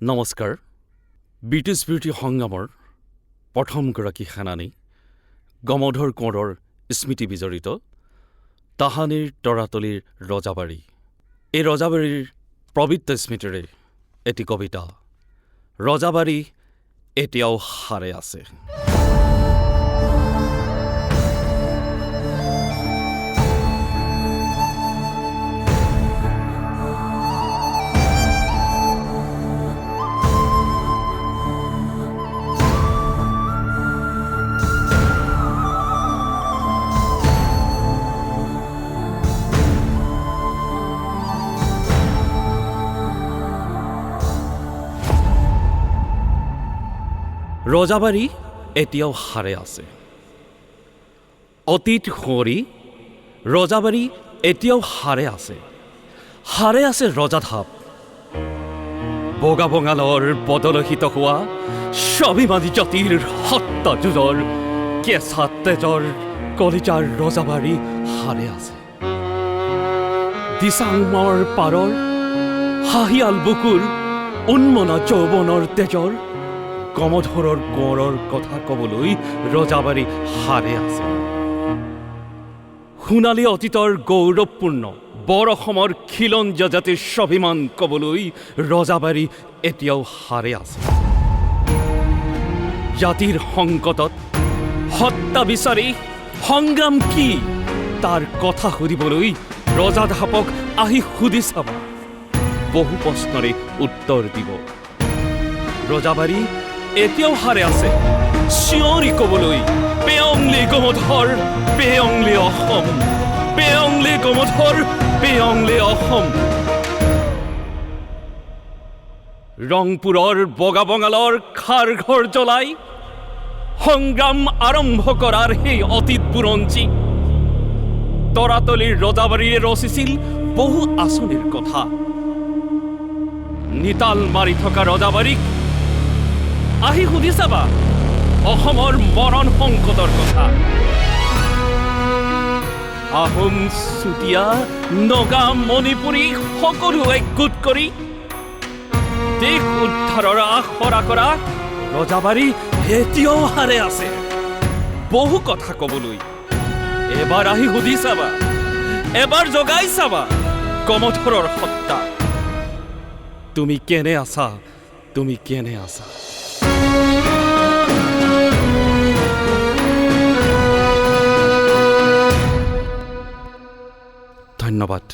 নমস্কাৰ। ব্ৰিটিছ বিৰোধী সংগ্ৰামৰ প্ৰথমগৰাকী সেনানী গমধৰ কোঁৱৰৰ স্মৃতি বিজড়িত তাহানিৰ তৰাতলীৰ ৰজাবাৰী। এই ৰজাবাৰীৰ পবিত্ৰ স্মৃতিৰে এটি কবিতা। ৰজাবাৰী এতিয়াও সাৰে আছে। ৰজাবাৰী এতিয়াও সাৰে আছে। অতীত সুঁৱৰি ৰজাবাৰী এতিয়াও সাৰে আছে। সাৰে আছে ৰজাধাপ, বগা বঙালৰ বদলহিত হোৱা স্বাভিমানী জাতিৰ হত্যা যুঁজৰ কেঁচা তেজৰ কলিজাৰ ৰজাবাৰী সাৰে আছে। দিচাংমৰ পাৰৰ হাঁহিয়াল বুকুৰ উন্মনা যৌৱনৰ তেজৰ গমধৰৰ কোঁৱৰৰ কথা ক'বলৈ ৰজাবাৰী সাৰে আছে। সোণালী অতীতৰ গৌৰৱপূৰ্ণ বৰ অসমৰ খিলঞ্জীয়া জাতিৰ স্বাভিমান ক'বলৈ ৰজাবাৰী এতিয়াও সাৰে আছে। জাতিৰ সংকটত সত্তা বিচাৰি সংগ্ৰাম কি তাৰ কথা সুধিবলৈ ৰজাধাপক আহি সুধি চাবা, বহু প্ৰশ্নৰে উত্তৰ দিব। ৰজাবাৰী এতিয়াও সাৰে আছে চিঞৰি ক'বলৈ, পেয়ংলি গমধৰ পেয়ংলি অসম, পেয়ংলি গমধৰ পেয়ংলি অসম। ৰংপুৰৰ বগা বঙালৰ খাৰ ঘৰ জ্বলাই সংগ্ৰাম আৰম্ভ কৰাৰ সেই অতীত বুৰঞ্জী তৰাতলীৰ ৰজাবাৰীৰে ৰচিছিল বহু আঁচনিৰ কথা। নিতাল মাৰি থকা ৰজাবাৰীক আহি সুধি চাবা অসমৰ মৰণ সংকটৰ কথা। আহোম, চুতীয়া, নগা, মণিপুৰী সকলো একগোট কৰি দেশ উদ্ধাৰৰ আখৰা কৰা ৰজাবাৰী এতিয়াও সাৰে আছে বহু কথা ক'বলৈ। এবাৰ আহি সুধি চাবা, এবাৰ জগাই চাবা গমধৰৰ সত্তা। তুমি কেনে আছা, তুমি কেনে আছা? ধন্যবাদ।